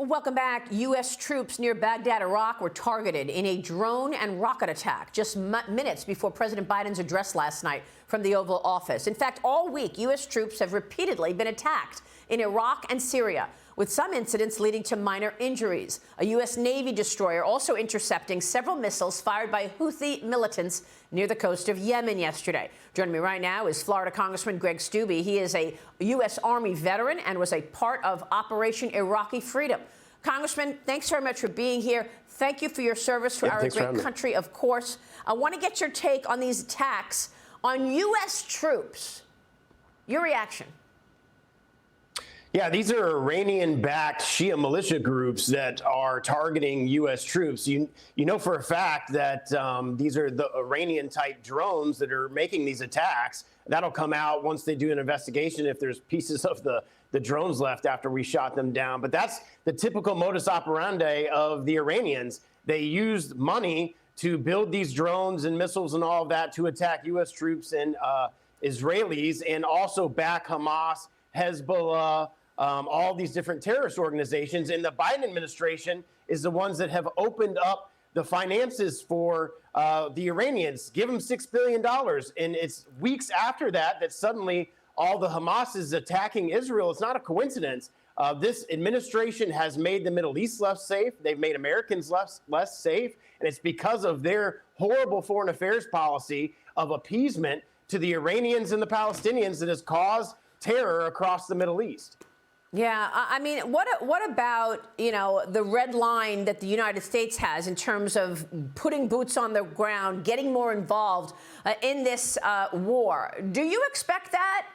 Welcome back. U.S. troops near Baghdad, Iraq, were targeted in a drone and rocket attack just minutes before President Biden's address last night from the Oval Office. In fact, all week, U.S. troops have repeatedly been attacked in Iraq and Syria, with some incidents leading to minor injuries. A U.S. Navy destroyer also intercepting several missiles fired by Houthi militants near the coast of Yemen yesterday. Joining me right now is Florida Congressman Greg Steube. He is a U.S. Army veteran and was a part of Operation Iraqi Freedom. Congressman, thanks very much for being here. Thank you for your service to our great country, of course. I want to get your take on these attacks on U.S. troops. Your reaction? Yeah, these are Iranian-backed Shia militia groups that are targeting U.S. troops. You know for a fact that these are the Iranian-type drones that are making these attacks. That'll come out once they do an investigation if there's pieces of the drones left after we shot them down. But that's the typical modus operandi of the Iranians. They used money to build these drones and missiles and all of that to attack U.S. troops and Israelis, and also back Hamas, Hezbollah, all these different terrorist organizations. And the Biden administration is the ones that have opened up the finances for the Iranians, give them $6 billion. And it's weeks after that that suddenly all the Hamas is attacking Israel. It's not a coincidence. This administration has made the Middle East less safe. They've made Americans less safe. And it's because of their horrible foreign affairs policy of appeasement to the Iranians and the Palestinians that has caused terror across the Middle East. Yeah, I mean, what about, the red line that the United States has in terms of putting boots on the ground, getting more involved in this war? Do you expect that?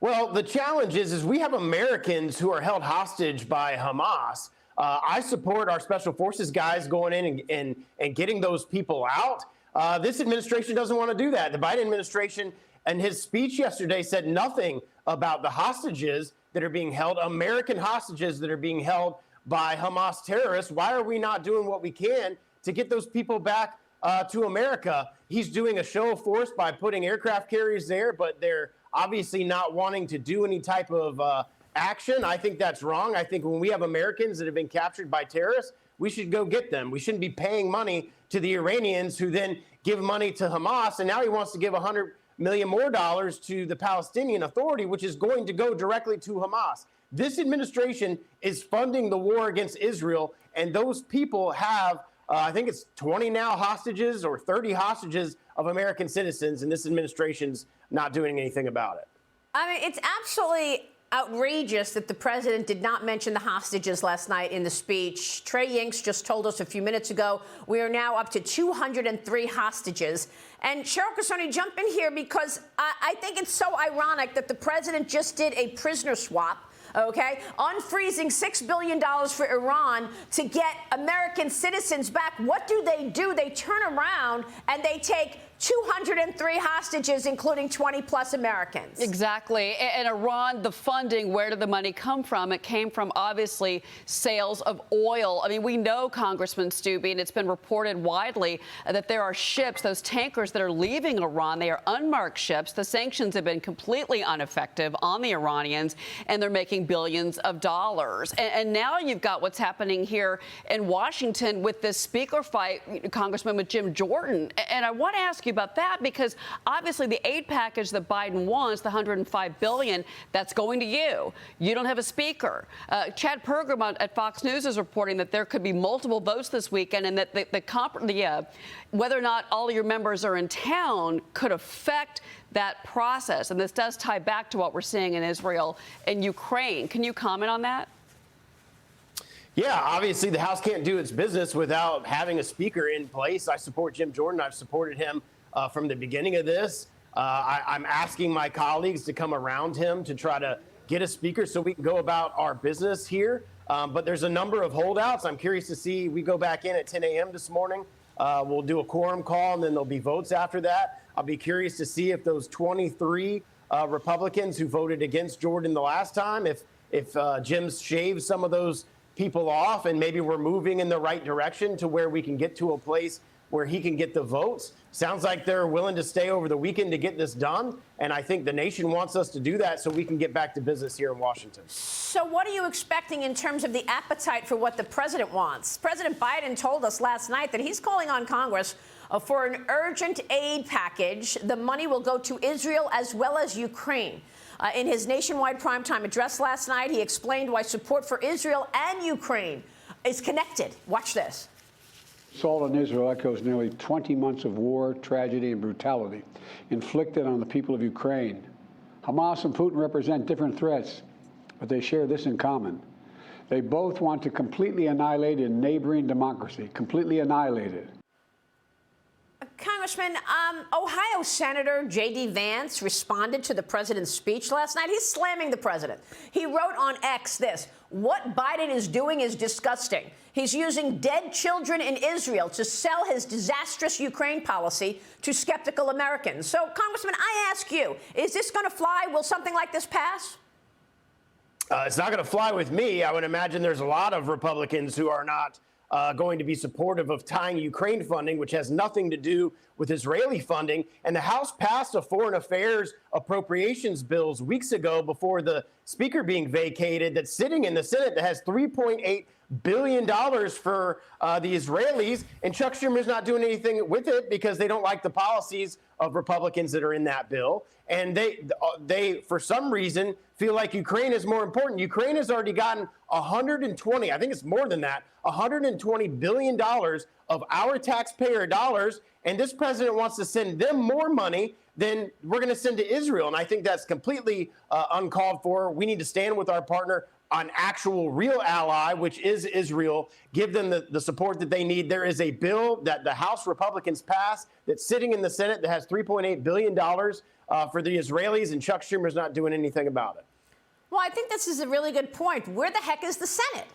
Well, the challenge is we have Americans who are held hostage by Hamas. I support our special forces guys going in and getting those people out. This administration doesn't want to do that. The Biden administration, in his speech yesterday, said nothing about the hostages that are being held, American hostages that are being held by Hamas terrorists. Why are we not doing what we can to get those people back to America? He's doing a show of force by putting aircraft carriers there, but they're obviously not wanting to do any type of action. I think that's wrong. I think when we have Americans that have been captured by terrorists, we should go get them. We shouldn't be paying money to the Iranians who then give money to Hamas. And now he wants to give $100 million more to the Palestinian Authority, which is going to go directly to Hamas. This administration is funding the war against Israel, and those people have, I think it's 20 now hostages or 30 hostages of American citizens, and this administration's not doing anything about it. I mean, it's absolutely outrageous that the president did not mention the hostages last night in the speech. Trey Yingst just told us a few minutes ago we are now up to 203 hostages. And Cheryl Casoni, jump in here because I think it's so ironic that the president just did a prisoner swap, okay, unfreezing $6 billion for Iran to get American citizens back. What do? They turn around and they take 203 hostages, including 20-plus Americans. Exactly. And Iran, the funding, where did the money come from? It came from, obviously, sales of oil. I mean, we know, Congressman Steube, and it's been reported widely that there are ships, those tankers that are leaving Iran. They are unmarked ships. The sanctions have been completely ineffective on the Iranians, and they're making billions of dollars. And now you've got what's happening here in Washington with this speaker fight, Congressman, with Jim Jordan. And I want to ask you about that because obviously the aid package that Biden wants, the $105 billion, that's going to you. You don't have a speaker. Chad Pergram at Fox News is reporting that there could be multiple votes this weekend, and that whether or not all of your members are in town could affect that process. And this does tie back to what we're seeing in Israel and Ukraine. Can you comment on that? Yeah, obviously the House can't do its business without having a speaker in place. I support Jim Jordan. I've supported him from the beginning of this. I'm asking my colleagues to come around him to try to get a speaker so we can go about our business here. But there's a number of holdouts. I'm curious to see. We go back in at 10 a.m. this morning. We'll do a quorum call, and then there'll be votes after that. I'll be curious to see if those 23 Republicans who voted against Jordan the last time, if Jim shaves some of those people off, and maybe we're moving in the right direction to where we can get to a place where he can get the votes. Sounds like they're willing to stay over the weekend to get this done. And I think the nation wants us to do that so we can get back to business here in Washington. So what are you expecting in terms of the appetite for what the president wants? President Biden told us last night that he's calling on Congress for an urgent aid package. The money will go to Israel as well as Ukraine. In his nationwide primetime address last night, he explained why support for Israel and Ukraine is connected. Watch this. Assault on Israel echoes nearly 20 months of war, tragedy, and brutality inflicted on the people of Ukraine. Hamas and Putin represent different threats, but they share this in common. They both want to completely annihilate a neighboring democracy, completely annihilate it. Congressman, Ohio Senator J.D. Vance responded to the president's speech last night. He's slamming the president. He wrote on X this: "What Biden is doing is disgusting. He's using dead children in Israel to sell his disastrous Ukraine policy to skeptical Americans." So, Congressman, I ask you, is this going to fly? Will something like this pass? It's not going to fly with me. I would imagine there's a lot of Republicans who are not going to be supportive of tying Ukraine funding, which has nothing to do with Israeli funding. And the House passed a foreign affairs appropriations bills weeks ago before the speaker being vacated that's sitting in the Senate that has $3.8 billion for the Israelis. And Chuck Schumer's not doing anything with it because they don't like the policies of Republicans that are in that bill. And they for some reason, feel like Ukraine is more important. Ukraine has already gotten 120, I think it's more than that, $120 billion of our taxpayer dollars. And this president wants to send them more money than we're going to send to Israel. And I think that's completely uncalled for. We need to stand with our partner, an actual real ally, which is Israel, give them the support that they need. There is a bill that the House Republicans passed that's sitting in the Senate that has $3.8 billion for the Israelis, and Chuck Schumer's not doing anything about it. Well, I think this is a really good point. Where the heck is the Senate?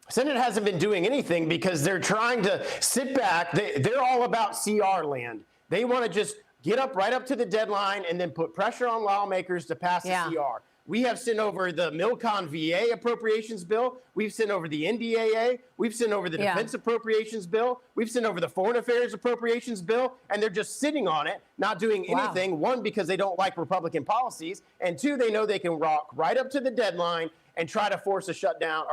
Senate hasn't been doing anything because they're trying to sit back. They're all about CR land. They want to just get up right up to the deadline and then put pressure on lawmakers to pass the CR. We have sent over the Milcon VA appropriations bill. We've sent over the NDAA. We've sent over the defense appropriations bill. We've sent over the foreign affairs appropriations bill. And they're just sitting on it, not doing anything. One, because they don't like Republican policies. And two, they know they can rock right up to the deadline and try to force a shutdown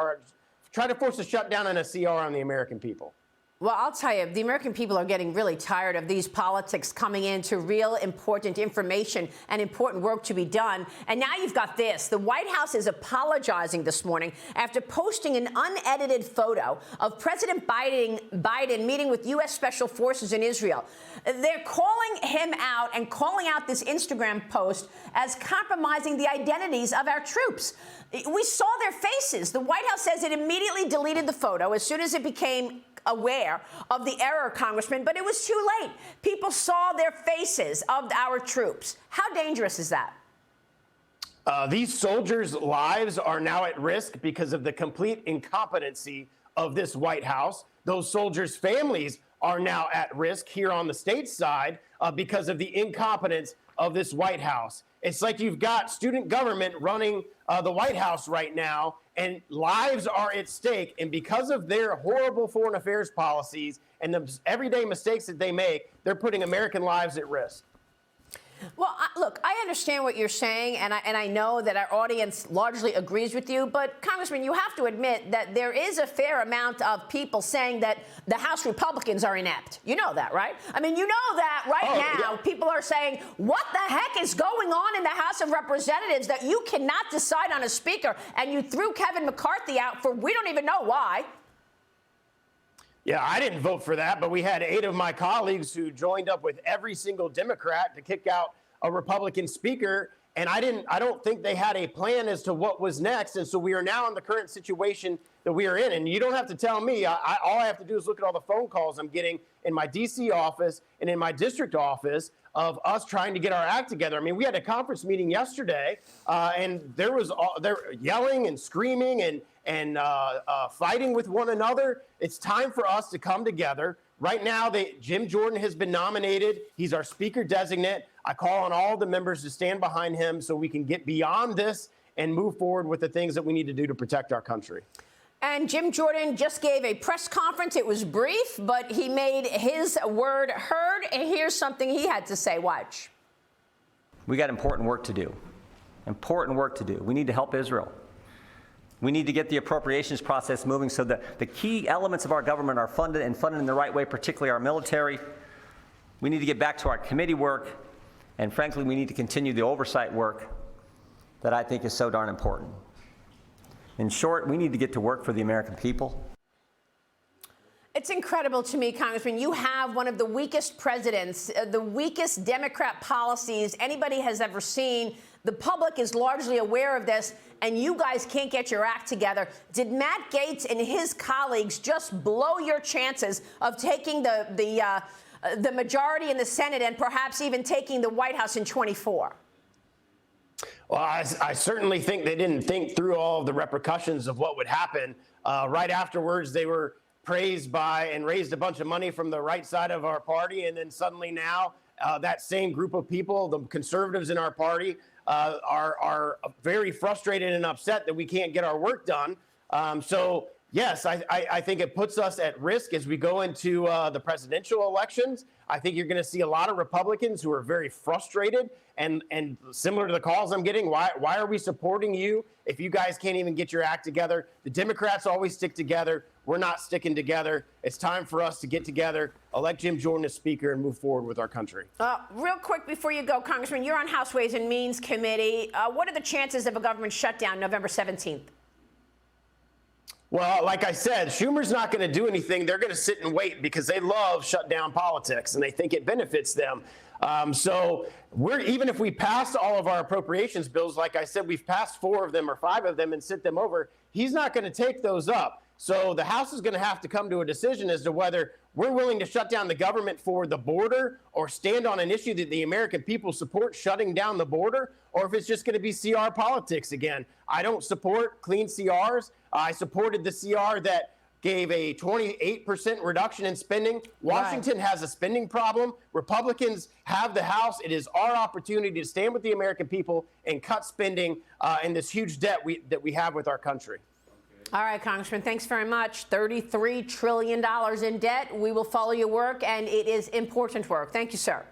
and a CR on the American people. Well, I'll tell you, the American people are getting really tired of these politics coming into real important information and important work to be done. And now you've got this. The White House is apologizing this morning after posting an unedited photo of President Biden meeting with U.S. Special Forces in Israel. They're calling him out and calling out this Instagram post as compromising the identities of our troops. We saw their faces. The White House says it immediately deleted the photo as soon as it became aware of the error, Congressman, but it was too late. People saw their faces of our troops. How dangerous is that? These soldiers' lives are now at risk because of the complete incompetency of this White House. Those soldiers' families are now at risk here on the state side because of the incompetence of this White House. It's like you've got student government running the White House right now, and lives are at stake. And because of their horrible foreign affairs policies and the everyday mistakes that they make, they're putting American lives at risk. Well, look, I understand what you're saying, and I know that our audience largely agrees with you. But, Congressman, you have to admit that there is a fair amount of people saying that the House Republicans are inept. You know that, right? I mean, you know that right now people are saying, what the heck is going on in the House of Representatives that you cannot decide on a speaker, and you threw Kevin McCarthy out for we don't even know why. Yeah, I didn't vote for that, but we had 8 of my colleagues who joined up with every single Democrat to kick out a Republican speaker, and I don't think they had a plan as to what was next, and so we are now in the current situation that we are in. And you don't have to tell me. All I have to do is look at all the phone calls I'm getting in my D.C. office and in my district office of us trying to get our act together. I mean, we had a conference meeting yesterday, and they're yelling and screaming and fighting with one another. It's time for us to come together. Right now, Jim Jordan has been nominated. He's our speaker designate. I call on all the members to stand behind him so we can get beyond this and move forward with the things that we need to do to protect our country. And Jim Jordan just gave a press conference. It was brief, but he made his word heard. And here's something he had to say. Watch. We got important work to do. Important work to do. We need to help Israel. We need to get the appropriations process moving so that the key elements of our government are funded and funded in the right way, particularly our military. We need to get back to our committee work. And frankly, we need to continue the oversight work that I think is so darn important. In short, we need to get to work for the American people. It's incredible to me, Congressman. You have one of the weakest presidents, the weakest Democrat policies anybody has ever seen. The public is largely aware of this, and you guys can't get your act together. Did Matt Gaetz and his colleagues just blow your chances of taking the majority in the Senate and perhaps even taking the White House in 24? Well, I certainly think they didn't think through all of the repercussions of what would happen. Right afterwards, they were praised by and raised a bunch of money from the right side of our party. And then suddenly now that same group of people, the conservatives in our party, are very frustrated and upset that we can't get our work done. So, yes, I think it puts us at risk as we go into the presidential elections. I think you're going to see a lot of Republicans who are very frustrated and similar to the calls I'm getting. Why are we supporting you if you guys can't even get your act together? The Democrats always stick together. We're not sticking together. It's time for us to get together, elect Jim Jordan as Speaker, and move forward with our country. Real quick before you go, Congressman, you're on House Ways and Means Committee. What are the chances of a government shutdown November 17th? Well, like I said, Schumer's not going to do anything. They're going to sit and wait because they love shutdown politics and they think it benefits them. So even if we pass all of our appropriations bills, like I said, we've passed 4 of them or 5 of them and sent them over. He's not going to take those up. So the House is going to have to come to a decision as to whether we're willing to shut down the government for the border or stand on an issue that the American people support, shutting down the border, or if it's just going to be CR politics again. I don't support clean CRs. I supported the CR that gave a 28% reduction in spending. Washington has a spending problem. Republicans have the House. It is our opportunity to stand with the American people and cut spending and this huge debt that we have with our country. All right, Congressman, thanks very much. $33 trillion in debt. We will follow your work, and it is important work. Thank you, sir.